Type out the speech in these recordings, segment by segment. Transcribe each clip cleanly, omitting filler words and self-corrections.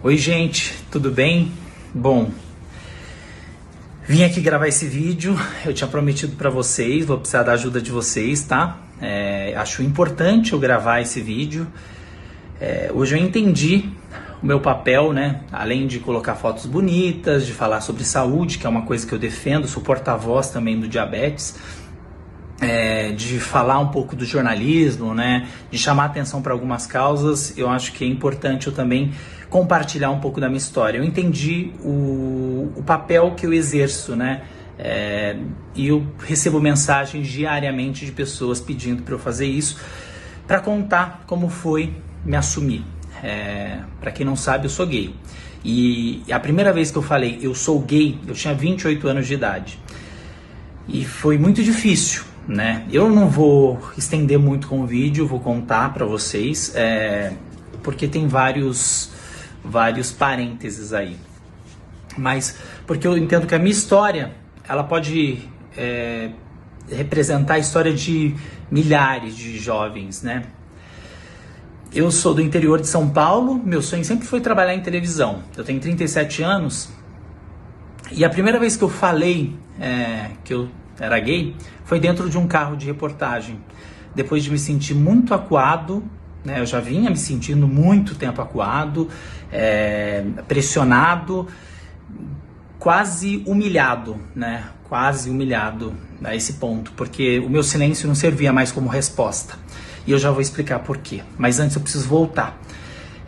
Oi gente, tudo bem? Bom, vim aqui gravar esse vídeo, eu tinha prometido para vocês, vou precisar da ajuda de vocês, tá? Acho importante eu gravar esse vídeo. Hoje eu entendi o meu papel, né? Além de colocar fotos bonitas, de falar sobre saúde, que é uma coisa que eu defendo, sou porta-voz também do diabetes, de falar um pouco do jornalismo, né? De chamar atenção para algumas causas, eu acho que é importante eu também compartilhar um pouco da minha história. Eu entendi o papel que eu exerço, né? E eu recebo mensagens diariamente de pessoas pedindo para eu fazer isso, para contar como foi me assumir. Para quem não sabe, eu sou gay. E a primeira vez que eu falei eu sou gay, eu tinha 28 anos de idade. E foi muito difícil, né? Eu não vou estender muito com o vídeo, vou contar para vocês, porque tem vários parênteses aí. Mas porque eu entendo que a minha história, ela pode representar a história de milhares de jovens, né? Eu sou do interior de São Paulo, meu sonho sempre foi trabalhar em televisão. Eu tenho 37 anos e a primeira vez que eu falei que eu era gay foi dentro de um carro de reportagem. Depois de me sentir muito acuado, né, eu já vinha me sentindo muito tempo acuado, pressionado, quase humilhado, né? Quase humilhado a esse ponto, porque o meu silêncio não servia mais como resposta. E eu já vou explicar por quê. Mas antes eu preciso voltar.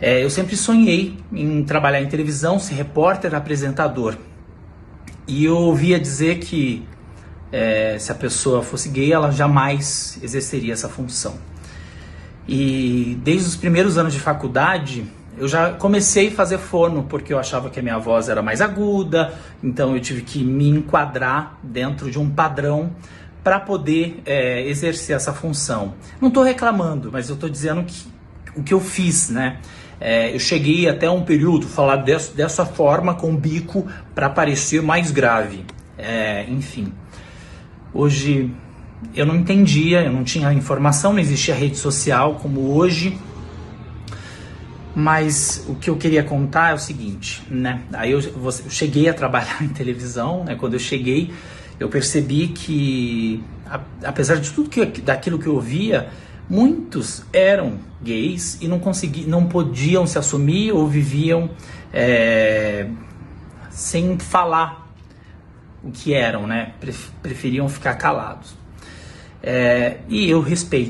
Eu sempre sonhei em trabalhar em televisão, ser repórter, apresentador. E eu ouvia dizer que se a pessoa fosse gay, ela jamais exerceria essa função. E desde os primeiros anos de faculdade, eu já comecei a fazer fono, porque eu achava que a minha voz era mais aguda, então eu tive que me enquadrar dentro de um padrão para poder exercer essa função. Não estou reclamando, mas eu estou dizendo o que eu fiz, né? Eu cheguei até um período falar dessa forma, com o bico, para parecer mais grave. Enfim, hoje eu não entendia, eu não tinha informação, não existia rede social como hoje. Mas o que eu queria contar é o seguinte, né? Aí eu cheguei a trabalhar em televisão, né? Quando eu cheguei, eu percebi que, apesar de tudo daquilo que eu via, muitos eram gays e não podiam se assumir ou viviam sem falar o que eram, né? Preferiam ficar calados. E eu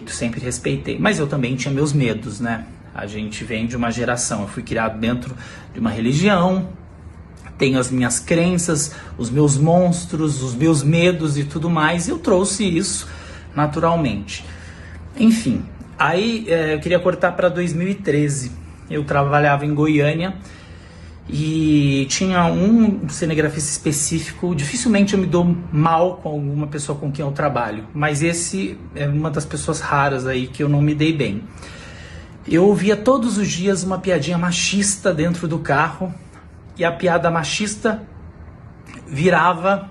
sempre respeitei, mas eu também tinha meus medos, né? A gente vem de uma geração, eu fui criado dentro de uma religião, tenho as minhas crenças, os meus monstros, os meus medos e tudo mais, e eu trouxe isso naturalmente. Enfim, aí eu queria cortar para 2013, eu trabalhava em Goiânia e tinha um cinegrafista específico. Dificilmente eu me dou mal com alguma pessoa com quem eu trabalho, mas esse é uma das pessoas raras aí que eu não me dei bem. Eu ouvia todos os dias uma piadinha machista dentro do carro, e a piada machista virava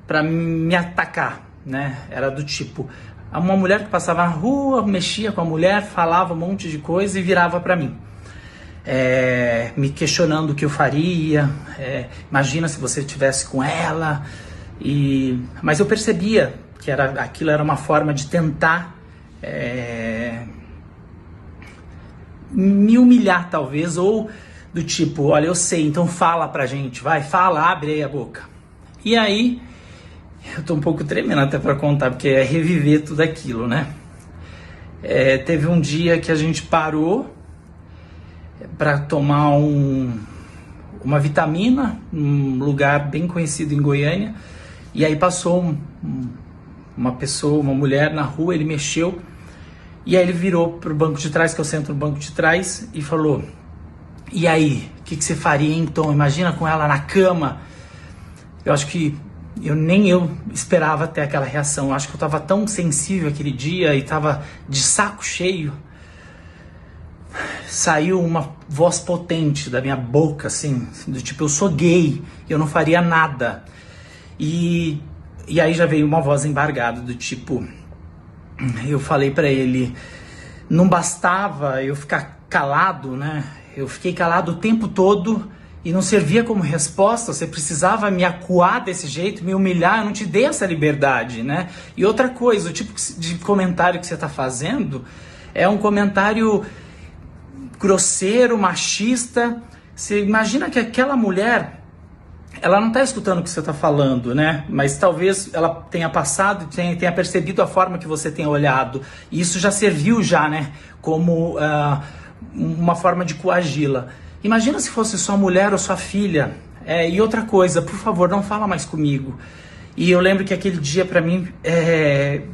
para me atacar, né? Era do tipo, uma mulher que passava na rua, mexia com a mulher, falava um monte de coisa e virava para mim, me questionando o que eu faria, imagina se você estivesse com ela. Mas eu percebia que aquilo era uma forma de tentar me humilhar, talvez, ou do tipo, olha, eu sei, então fala pra gente, vai, fala, abre aí a boca. E aí, eu tô um pouco tremendo até pra contar, porque é reviver tudo aquilo, né? Teve um dia que a gente parou pra tomar uma vitamina, num lugar bem conhecido em Goiânia, e aí passou uma mulher na rua, ele mexeu, e aí ele virou pro banco de trás, que eu sento no banco de trás, e falou, e aí, o que você faria então? Imagina com ela na cama. Eu acho que nem eu esperava ter aquela reação. Eu acho que eu estava tão sensível aquele dia e estava de saco cheio. Saiu uma voz potente da minha boca, assim, do tipo, eu sou gay, eu não faria nada. E aí já veio uma voz embargada, do tipo, eu falei pra ele, não bastava eu ficar calado, né? eu fiquei calado o tempo todo e não servia como resposta. Você precisava me acuar desse jeito, me humilhar, eu não te dei essa liberdade, né? E outra coisa, o tipo de comentário que você está fazendo é um comentário grosseiro, machista. Você imagina que aquela mulher, ela não está escutando o que você está falando, né? Mas talvez ela tenha passado, tenha percebido a forma que você tem olhado. E isso já serviu já, né? Como uma forma de coagi-la. Imagina se fosse sua mulher ou sua filha. E outra coisa, por favor, não fala mais comigo. E eu lembro que aquele dia para mim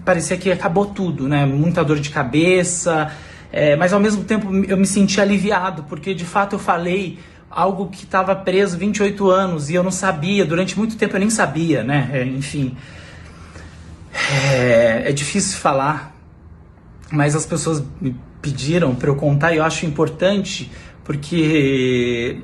parecia que acabou tudo, né? Muita dor de cabeça, mas ao mesmo tempo eu me senti aliviado, porque de fato eu falei algo que estava preso 28 anos e eu não sabia, durante muito tempo eu nem sabia, né? Enfim, é difícil falar, mas as pessoas me pediram para eu contar e eu acho importante, porque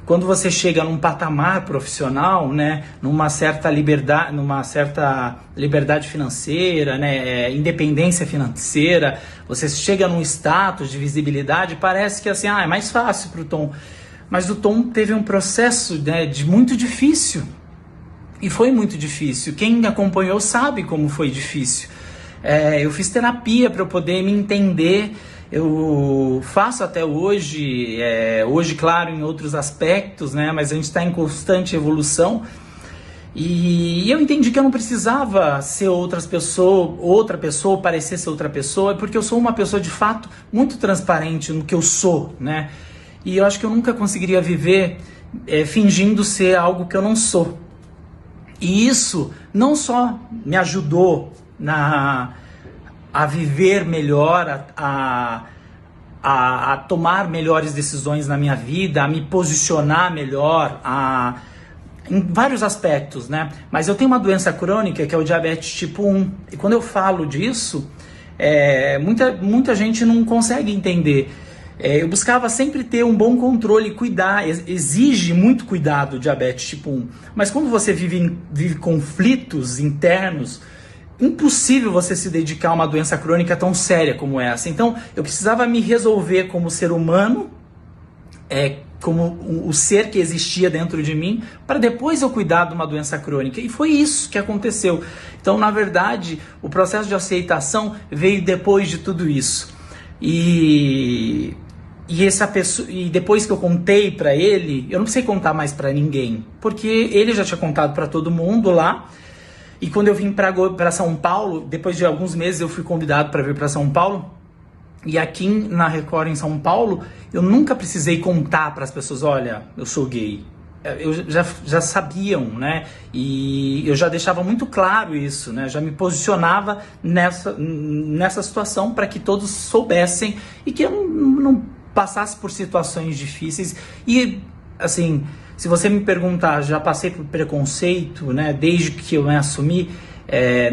quando você chega num patamar profissional, né, numa certa liberdade financeira, né, independência financeira, você chega num status de visibilidade, parece que assim, é mais fácil para o Tom. Mas o Tom teve um processo, né, de muito difícil. E foi muito difícil. Quem me acompanhou sabe como foi difícil. Eu fiz terapia para eu poder me entender. Eu faço até hoje, hoje, claro, em outros aspectos, né? Mas a gente está em constante evolução. E eu entendi que eu não precisava ser outra pessoa, parecer ser outra pessoa, porque eu sou uma pessoa, de fato, muito transparente no que eu sou, né? E eu acho que eu nunca conseguiria viver fingindo ser algo que eu não sou. E isso não só me ajudou a viver melhor, a tomar melhores decisões na minha vida, a me posicionar melhor, em vários aspectos, né? Mas eu tenho uma doença crônica que é o diabetes tipo 1. E quando eu falo disso, muita gente não consegue entender. Eu buscava sempre ter um bom controle, cuidar, exige muito cuidado o diabetes tipo 1. Mas quando você vive conflitos internos, impossível você se dedicar a uma doença crônica tão séria como essa. Então, eu precisava me resolver como ser humano, como o ser que existia dentro de mim, para depois eu cuidar de uma doença crônica. E foi isso que aconteceu. Então, na verdade, o processo de aceitação veio depois de tudo isso. E depois que eu contei para ele, eu não precisei contar mais para ninguém, porque ele já tinha contado para todo mundo lá. E quando eu vim para São Paulo, depois de alguns meses eu fui convidado para vir para São Paulo. E aqui na Record em São Paulo, eu nunca precisei contar para as pessoas, olha, eu sou gay. Eu já sabiam, né? E eu já deixava muito claro isso, né? Já me posicionava nessa situação para que todos soubessem e que eu não passasse por situações difíceis. E, assim, se você me perguntar, já passei por preconceito, né? Desde que eu me assumi,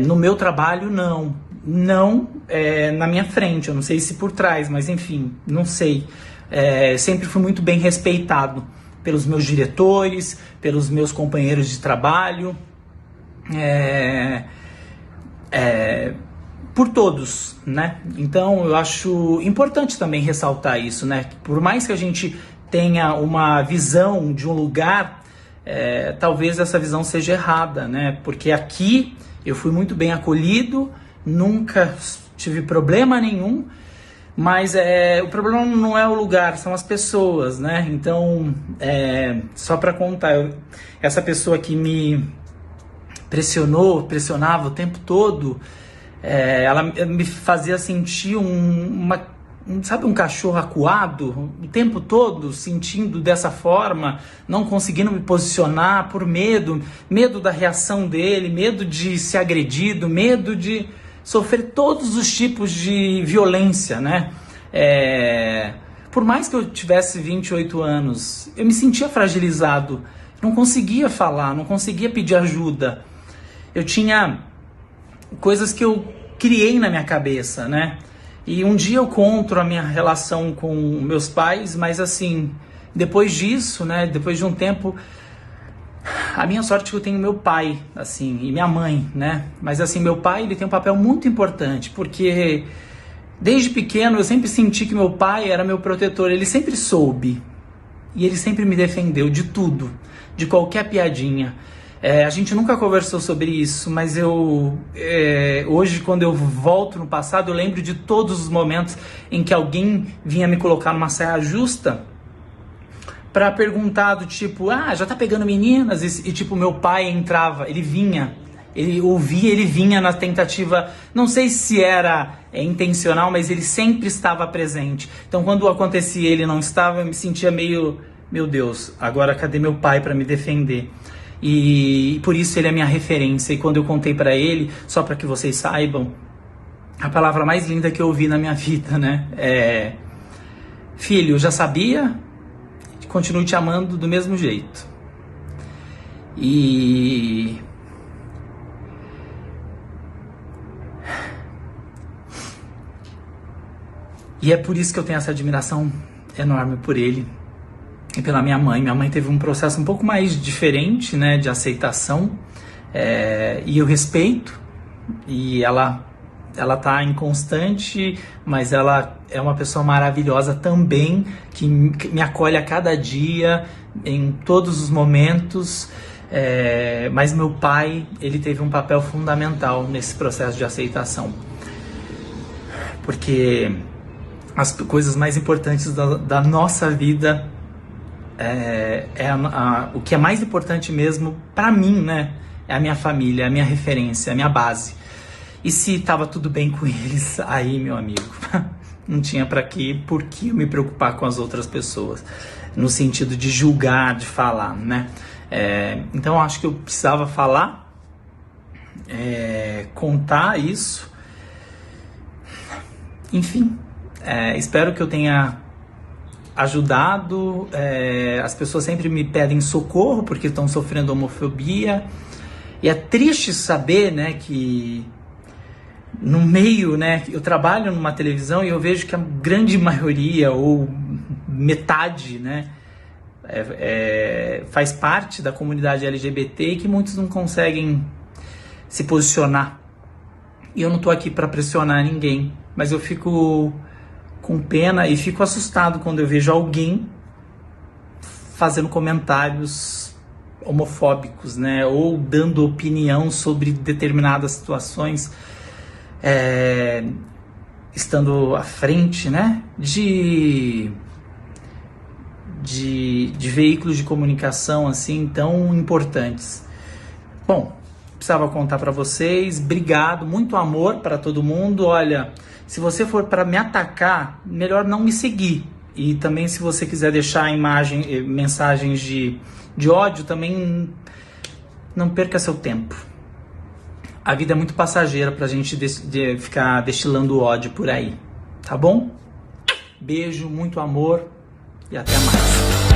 no meu trabalho, não na minha frente, eu não sei se por trás, mas enfim, não sei. Sempre fui muito bem respeitado pelos meus diretores, pelos meus companheiros de trabalho, por todos, né? Então eu acho importante também ressaltar isso, né? Por mais que a gente tenha uma visão de um lugar, talvez essa visão seja errada, né? Porque aqui eu fui muito bem acolhido, nunca tive problema nenhum, mas o problema não é o lugar, são as pessoas, né? Então, só para contar, essa pessoa que me pressionava o tempo todo, ela me fazia sentir sabe, um cachorro acuado o tempo todo, sentindo dessa forma, não conseguindo me posicionar por medo da reação dele, medo de ser agredido, medo de sofrer todos os tipos de violência, né? Por mais que eu tivesse 28 anos, eu me sentia fragilizado, não conseguia falar, não conseguia pedir ajuda. Eu tinha coisas que eu criei na minha cabeça, né? E um dia eu conto a minha relação com meus pais, mas assim, depois disso, né, depois de um tempo, a minha sorte é que eu tenho meu pai, assim, e minha mãe, né? Mas assim, meu pai, ele tem um papel muito importante, porque desde pequeno eu sempre senti que meu pai era meu protetor, ele sempre soube, E ele sempre me defendeu de tudo, de qualquer piadinha. A gente nunca conversou sobre isso, mas hoje, quando eu volto no passado, eu lembro de todos os momentos em que alguém vinha me colocar numa saia justa para perguntar do tipo, já tá pegando meninas? E tipo, meu pai entrava, ele vinha, ele ouvia, ele vinha na tentativa, não sei se era intencional, mas ele sempre estava presente. Então quando acontecia e ele não estava, eu me sentia meio, meu Deus, agora cadê meu pai para me defender? E por isso ele é minha referência. E quando eu contei para ele, só para que vocês saibam, a palavra mais linda que eu ouvi na minha vida, né? Filho, eu já sabia, continuo te amando do mesmo jeito. E é por isso que eu tenho essa admiração enorme por ele e pela minha mãe. Minha mãe teve um processo um pouco mais diferente, né, de aceitação, e eu respeito, e ela tá em constante, mas ela é uma pessoa maravilhosa também, que me acolhe a cada dia, em todos os momentos, mas meu pai, ele teve um papel fundamental nesse processo de aceitação, porque as coisas mais importantes da nossa vida, o que é mais importante mesmo para mim, né, é a minha família, a minha referência, a minha base. E se tava tudo bem com eles, aí, meu amigo, não tinha por que eu me preocupar com as outras pessoas, no sentido de julgar, de falar, né? Então eu acho que eu precisava falar, contar isso, enfim, espero que eu tenha ajudado. As pessoas sempre me pedem socorro porque estão sofrendo homofobia, e é triste saber, né, que no meio, né, eu trabalho numa televisão e eu vejo que a grande maioria, ou metade, né, faz parte da comunidade LGBT, e que muitos não conseguem se posicionar. E eu não tô aqui para pressionar ninguém, mas eu fico com pena e fico assustado quando eu vejo alguém fazendo comentários homofóbicos, né, ou dando opinião sobre determinadas situações, estando à frente, né, de veículos de comunicação assim tão importantes. Bom, precisava contar para vocês. Obrigado, muito amor para todo mundo. Olha, se você for para me atacar, melhor não me seguir. E também, se você quiser deixar mensagens de ódio, também não perca seu tempo. A vida é muito passageira pra gente ficar destilando ódio por aí, tá bom? Beijo, muito amor e até mais.